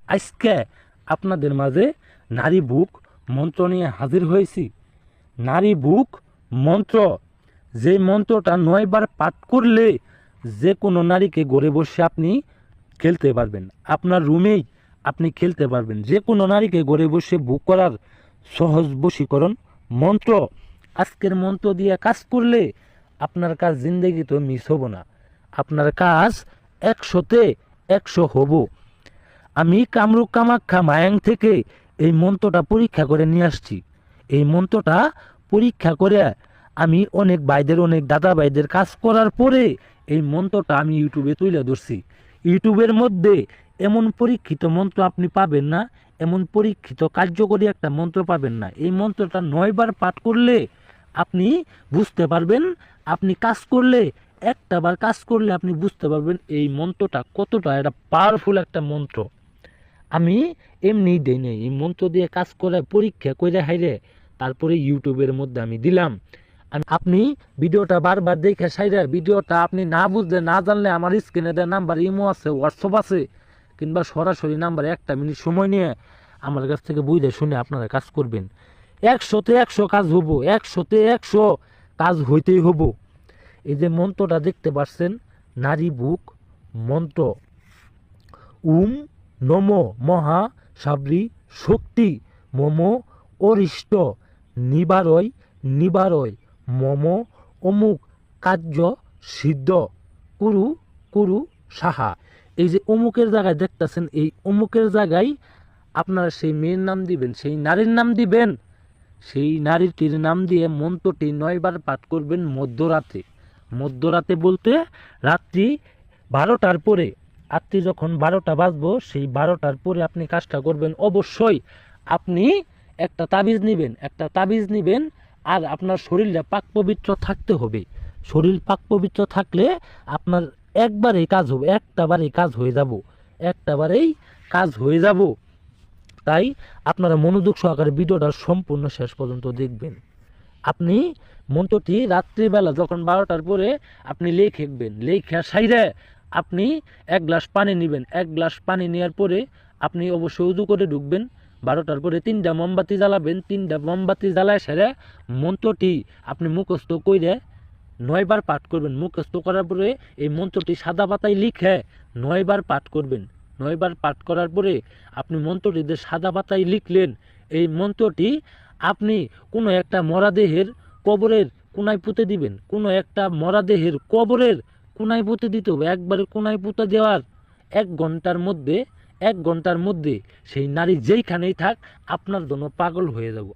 আজকে আপনাদের মাঝে নারী বুক মন্ত্র নিয়ে হাজির হয়েছি। নারী বুক মন্ত্র, যে মন্ত্রটা 9 বার পাঠ করলে যে কোনো নারীকে ঘরে বসে আপনি খেলতে পারবেন, আপনার রুমেই আপনি খেলতে পারবেন। যে কোনো নারীকে ঘরে বসে বুক করার সহজ বশীকরণ মন্ত্র। আজকের মন্ত্র দিয়ে কাজ করলে আপনার কাজ জিন্দগি তো মিস হব না, আপনার কাজ 100তে 100 হব। আমি কামরূপ কামাখ্যা মায়াং থেকে এই মন্ত্রটা পরীক্ষা করে নিয়ে আসছি। এই মন্ত্রটা পরীক্ষা করে আমি অনেক ভাইদের, অনেক দাদা ভাইদের কাজ করার পরে এই মন্ত্রটা আমি ইউটিউবে তুলে ধরছি। ইউটিউবের মধ্যে এমন পরীক্ষিত মন্ত্র আপনি পাবেন না, এমন পরীক্ষিত কার্যকরী একটা মন্ত্র পাবেন না। এই মন্ত্রটা 9 বার পাঠ করলে আপনি বুঝতে পারবেন, আপনি কাজ করলে, একটা বার কাজ করলে আপনি বুঝতে পারবেন এই মন্ত্রটা কতটা একটা পাওয়ারফুল একটা মন্ত্র। আমি এমনি দেই নাই, এই মন্ত্র দিয়ে কাজ করে পরীক্ষা করে হাইরে তারপরে ইউটিউবের মধ্যে আমি দিলাম। আপনি ভিডিওটা বারবার দেখে সাইরে, ভিডিওটা আপনি না বুঝলে, না জানলে আমার স্ক্রিনে দেওয়া নাম্বার ইমো আছে, হোয়াটসঅ্যাপ আছে, কিংবা সরাসরি নাম্বারে 1 মিনিট সময় নিয়ে আমার কাছ থেকে বুঝে শুনে আপনারা কাজ করবেন। 100তে 100 কাজ হবো, 100তে 100 কাজ হইতেই হবো। এই যে মন্ত্রটা দেখতে পাচ্ছেন, নারী বুক মন্ত্র। উম নম মহা সাবরি শক্তি মম অরিষ্ট নিবারয় নিবারয় মম অমুক কার্য সিদ্ধ কুরু কুরু সাহা। এই যে অমুকের জায়গায় দেখতেছেন, এই অমুকের জায়গায় আপনারা সেই মেয়ের নাম দিবেন, সেই নারীর নাম দিবেন। সেই নারীটির নাম দিয়ে মন্ত্রটি 9 বার পাঠ করবেন মধ্যরাতে। মধ্যরাতে বলতে রাত্রি 12টার পরে। রাত্রি যখন 12টা বাজবো, সেই 12টার পরে আপনি কাজটা করবেন। অবশ্যই আপনি একটা তাবিজ নেবেন, একটা তাবিজ নেবেন, আর আপনার শরীরটা পাক পবিত্র থাকতে হবে। শরীর পাক পবিত্র থাকলে আপনার একবারেই কাজ হবে, একটাবারেই কাজ হয়ে যাব, একটাবারেই কাজ হয়ে যাব। তাই আপনারা মনোযোগ সহকারে ভিডিওটা সম্পূর্ণ শেষ পর্যন্ত দেখবেন। আপনি মন্ত্রটি রাত্রিবেলা যখন 12টার পরে আপনি লিখবেন, লেখা সাইরে আপনি 1 গ্লাস পানি নেবেন। 1 গ্লাস পানি নেওয়ার পরে আপনি অবশ্যই উজু করে ঢুকবেন। 12টার পরে 3টা মোমবাতি জ্বালাবেন। 3টা মোমবাতি জ্বালায় সেরে মন্ত্রটি আপনি মুখস্থ করে 9 বার পাঠ করবেন। মুখস্থ করার পরে এই মন্ত্রটি সাদা পাতায় লিখে 9 বার পাঠ করবেন। 9 বার পাঠ করার পরে আপনি মন্ত্রটি যে সাদা পাতায় লিখলেন, এই মন্ত্রটি আপনি কোনো একটা মরাদেহের কবরের কোনায় পুঁতে দিবেন। কোনো একটা মরাদেহের কবরের কোনায় পুঁতে দিতে হবে। একবারে কোনায় পুঁতে দেওয়ার 1 ঘন্টার মধ্যে, 1 ঘন্টার মধ্যে সেই নারী যেইখানেই থাক আপনার জন্য পাগল হয়ে যাব।